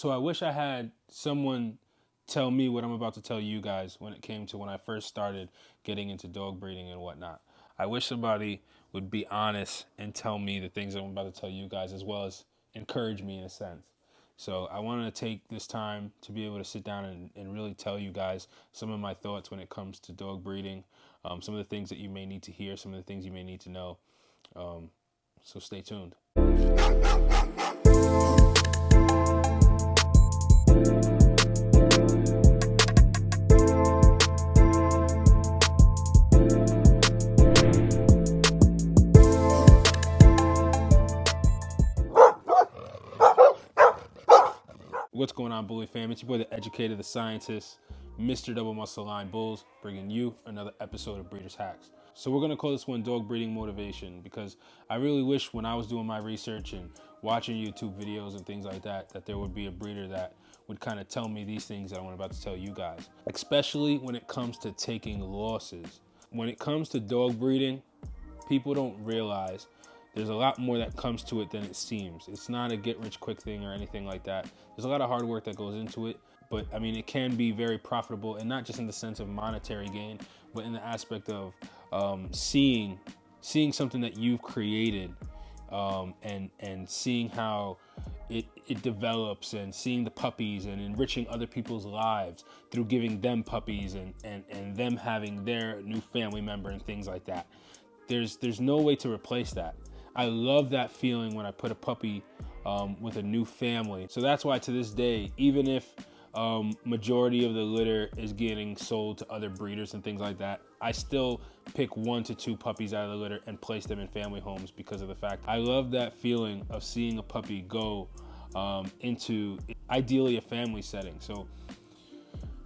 So I wish I had someone tell me what I'm about to tell you guys when it came to when I first started getting into dog breeding and whatnot. I wish somebody would be honest and tell me the things I'm about to tell you guys, as well as encourage me in a sense. So I wanted to take this time to be able to sit down and really tell you guys some of my thoughts when it comes to dog breeding, some of the things that you may need to hear, some of the things you may need to know. So stay tuned. What's going on, Bully fam? It's your boy, the educator, the scientist, Mr. Double Muscle Line Bulls, bringing you another episode of Breeders Hacks. So we're going to call this one Dog Breeding Motivation, because I really wish when I was doing my research and watching YouTube videos and things like that, that there would be a breeder that would kind of tell me these things that I'm about to tell you guys, especially when it comes to taking losses. When it comes to dog breeding, people don't realize there's a lot more that comes to it than it seems. It's not a get-rich-quick thing or anything like that. There's a lot of hard work that goes into it, but I mean, it can be very profitable, and not just in the sense of monetary gain, but in the aspect of seeing something that you've created, and seeing how it develops, and seeing the puppies and enriching other people's lives through giving them puppies and them having their new family member and things like that. There's no way to replace that. I love that feeling when I put a puppy with a new family. So that's why to this day, even if majority of the litter is getting sold to other breeders and things like that, I still pick 1 to 2 puppies out of the litter and place them in family homes, because of the fact I love that feeling of seeing a puppy go into ideally a family setting. So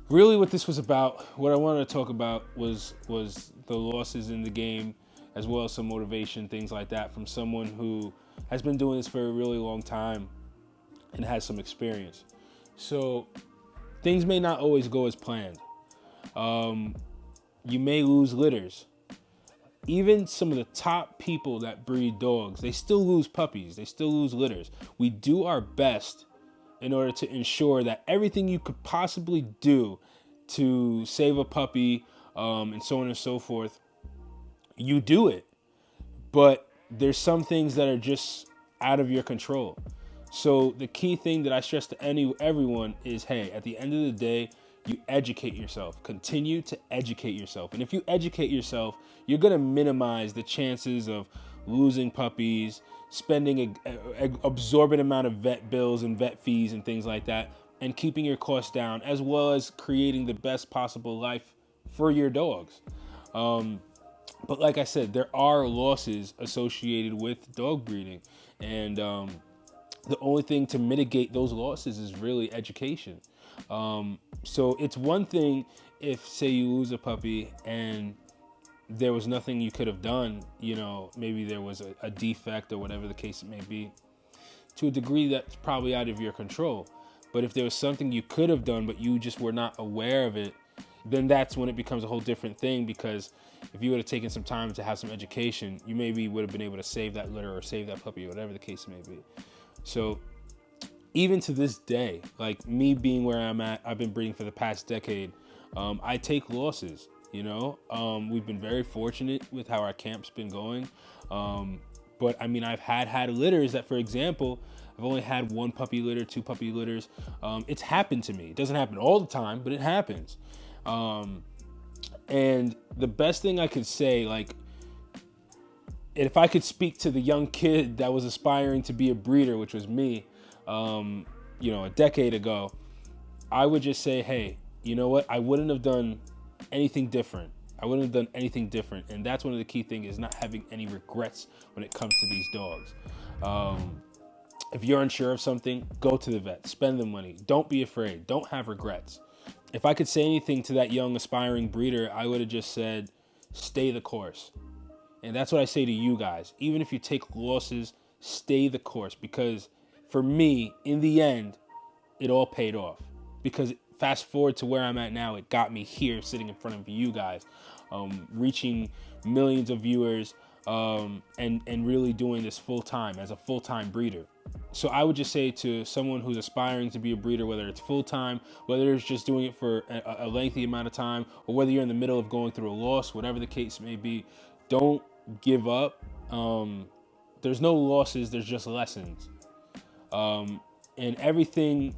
really what this was about, what I wanted to talk about was the losses in the game, as well as some motivation, things like that, from someone who has been doing this for a really long time and has some experience. So things may not always go as planned. You may lose litters. Even some of the top people that breed dogs, they still lose puppies, they still lose litters. We do our best in order to ensure that everything you could possibly do to save a puppy, and so on and so forth, you do it. But there's some things that are just out of your control. So the key thing that I stress to everyone is, hey, at the end of the day, you educate yourself. Continue to educate yourself. And if you educate yourself, you're going to minimize the chances of losing puppies, spending an absorbent amount of vet bills and vet fees and things like that, and keeping your costs down, as well as creating the best possible life for your dogs. But like I said, there are losses associated with dog breeding, and the only thing to mitigate those losses is really education. So it's one thing if, say, you lose a puppy and there was nothing you could have done, maybe there was a defect or whatever the case may be. To a degree, that's probably out of your control. But if there was something you could have done but you just were not aware of it, then that's when it becomes a whole different thing, because if you would have taken some time to have some education, you maybe would have been able to save that litter or save that puppy or whatever the case may be. So even to this day, like me being where I'm at, I've been breeding for the past decade. I take losses, we've been very fortunate with how our camp's been going. But I mean, I've had litters that, for example, I've only had 1 puppy litter, 2 puppy litters. It's happened to me. It doesn't happen all the time, but it happens. And the best thing I could say, like, if I could speak to the young kid that was aspiring to be a breeder, which was me, a decade ago, I would just say, hey, you know what? I wouldn't have done anything different. And that's one of the key things, is not having any regrets when it comes to these dogs. If you're unsure of something, go to the vet, spend the money. Don't be afraid. Don't have regrets. If I could say anything to that young aspiring breeder, I would have just said, stay the course. And that's what I say to you guys. Even if you take losses, stay the course. Because for me, in the end, it all paid off. Because fast forward to where I'm at now, it got me here sitting in front of you guys, reaching millions of viewers, and really doing this full time as a full-time breeder. So I would just say to someone who's aspiring to be a breeder, whether it's full-time, whether it's just doing it for a lengthy amount of time, or whether you're in the middle of going through a loss, whatever the case may be, don't give up. There's no losses, there's just lessons. And everything,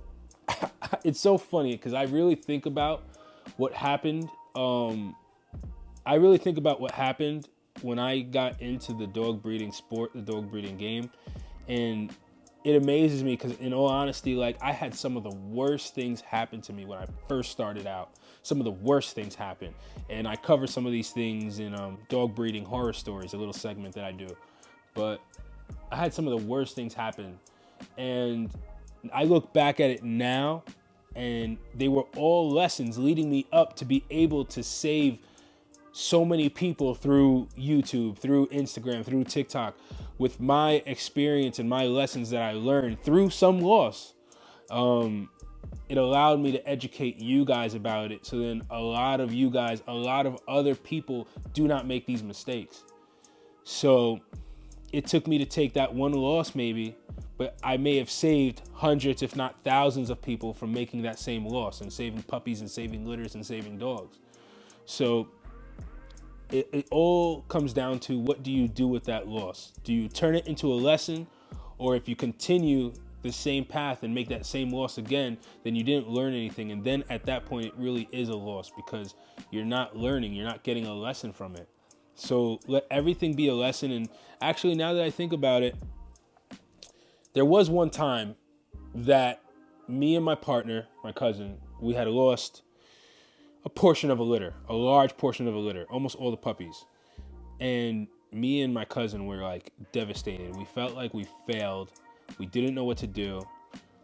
it's so funny because I really think about what happened. I really think about what happened when I got into the dog breeding sport, the dog breeding game. And it amazes me because, in all honesty, like, I had some of the worst things happen to me when I first started out. Some of the worst things happen. And I cover some of these things in Dog Breeding Horror Stories, a little segment that I do. But I had some of the worst things happen. And I look back at it now, and they were all lessons leading me up to be able to save so many people through YouTube, through Instagram, through TikTok, with my experience and my lessons that I learned through some loss. It allowed me to educate you guys about it. So then a lot of you guys, a lot of other people do not make these mistakes. So it took me to take that one loss maybe, but I may have saved hundreds, if not thousands of people from making that same loss, and saving puppies and saving litters and saving dogs. So it all comes down to, what do you do with that loss? Do you turn it into a lesson? Or if you continue the same path and make that same loss again, then you didn't learn anything. And then at that point, it really is a loss because you're not learning, you're not getting a lesson from it. So let everything be a lesson. And actually, now that I think about it, there was one time that me and my partner, my cousin, we had lost a portion of a litter, a large portion of a litter, almost all the puppies. And me and my cousin were like devastated. We felt like we failed. We didn't know what to do.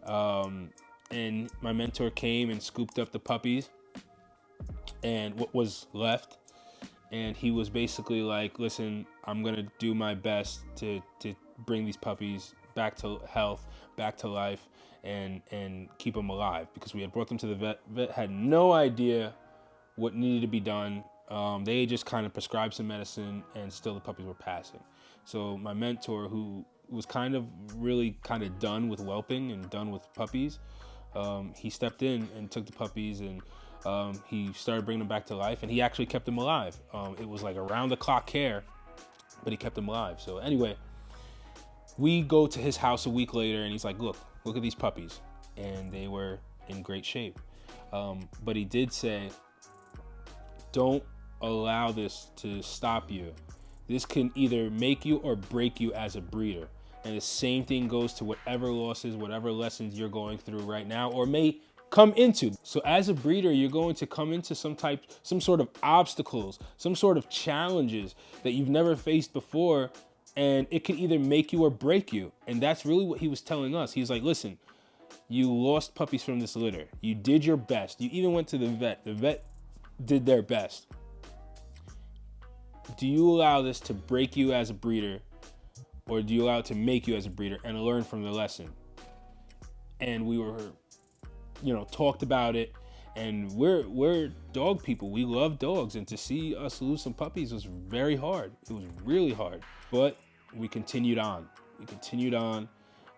And my mentor came and scooped up the puppies and what was left. And he was basically like, listen, I'm going to do my best to bring these puppies back to health, back to life, and keep them alive, because we had brought them to the vet. Vet had no idea what needed to be done. They just kind of prescribed some medicine, and still the puppies were passing. So my mentor, who was really done with whelping and done with puppies, he stepped in and took the puppies, and he started bringing them back to life, and he actually kept them alive. It was like around the clock care, but he kept them alive. So anyway, we go to his house a week later, and he's like, look at these puppies. And they were in great shape. But he did say, don't allow this to stop you. This can either make you or break you as a breeder. And the same thing goes to whatever losses, whatever lessons you're going through right now or may come into. So as a breeder, you're going to come into some sort of obstacles, some sort of challenges that you've never faced before. And it can either make you or break you. And that's really what he was telling us. He was like, listen, you lost puppies from this litter. You did your best. You even went to the vet. The vet did their best. Do you allow this to break you as a breeder, or do you allow it to make you as a breeder and learn from the lesson? And we were, talked about it. And we're dog people. We love dogs. And to see us lose some puppies was very hard. It was really hard. But we continued on.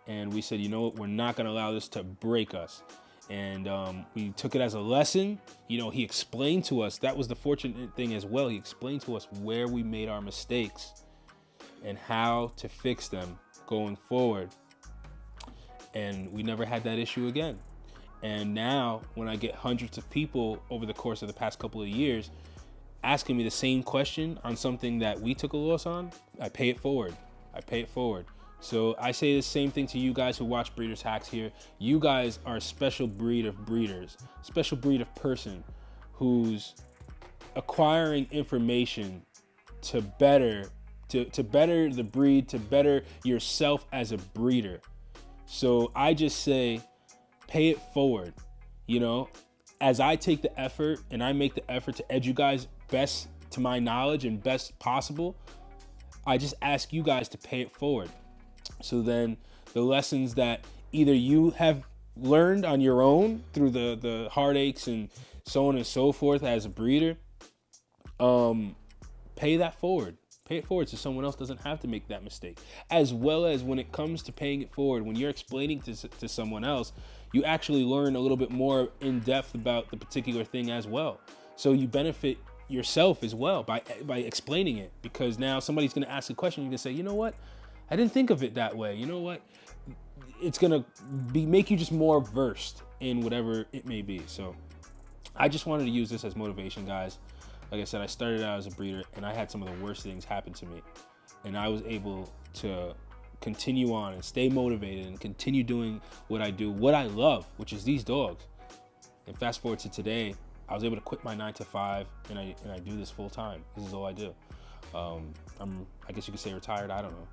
And we said, you know what? We're not going to allow this to break us. And we took it as a lesson. He explained to us. That was the fortunate thing as well. He explained to us where we made our mistakes and how to fix them going forward. And we never had that issue again. And now when I get hundreds of people over the course of the past couple of years asking me the same question on something that we took a loss on, I pay it forward. So I say the same thing to you guys who watch Breeders Hacks here. You guys are a special breed of breeders, special breed of person who's acquiring information to better the breed, to better yourself as a breeder. So I just say, pay it forward. As I take the effort and I make the effort to educate you guys best to my knowledge and best possible, I just ask you guys to pay it forward. So then the lessons that either you have learned on your own through the heartaches and so on and so forth as a breeder, pay that forward. Pay it forward so someone else doesn't have to make that mistake. As well as when it comes to paying it forward, when you're explaining to someone else, you actually learn a little bit more in depth about the particular thing as well. So you benefit yourself as well by explaining it, because now somebody's going to ask a question. You can say, you know what? I didn't think of it that way. You know what? It's going to make you just more versed in whatever it may be. So I just wanted to use this as motivation, guys. Like I said, I started out as a breeder and I had some of the worst things happen to me. And I was able to continue on and stay motivated and continue doing what I do, what I love, which is these dogs. And fast forward to today, I was able to quit my 9-to-5 and I do this full time. This is all I do. I guess you could say retired, I don't know.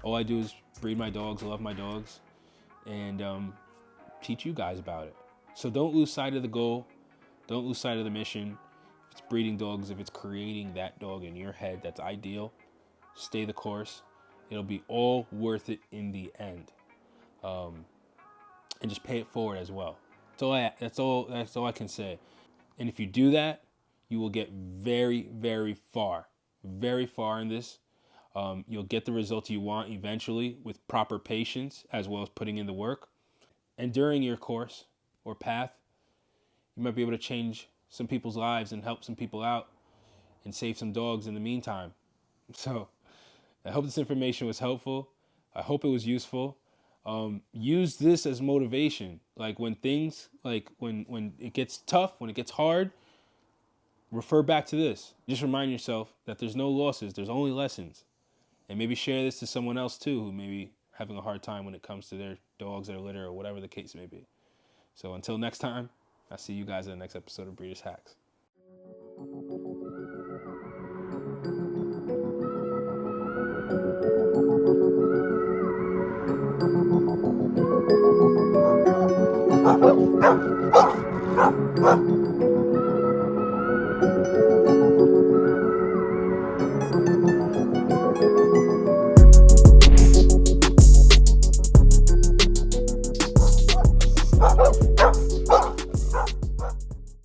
All I do is breed my dogs, love my dogs, and teach you guys about it. So don't lose sight of the goal. Don't lose sight of the mission. If it's breeding dogs, if it's creating that dog in your head that's ideal, stay the course. It'll be all worth it in the end. And just pay it forward as well. That's all I can say. And if you do that, you will get very, very far in this. You'll get the results you want eventually with proper patience, as well as putting in the work. And during your course or path, you might be able to change some people's lives and help some people out and save some dogs in the meantime. So I hope this information was helpful. I hope it was useful. Use this as motivation. Like when things, like when it gets tough, when it gets hard, refer back to this. Just remind yourself that there's no losses, there's only lessons. And maybe share this to someone else too, who may be having a hard time when it comes to their dogs, their litter, or whatever the case may be. So until next time, I'll see you guys in the next episode of Breeders' Hacks.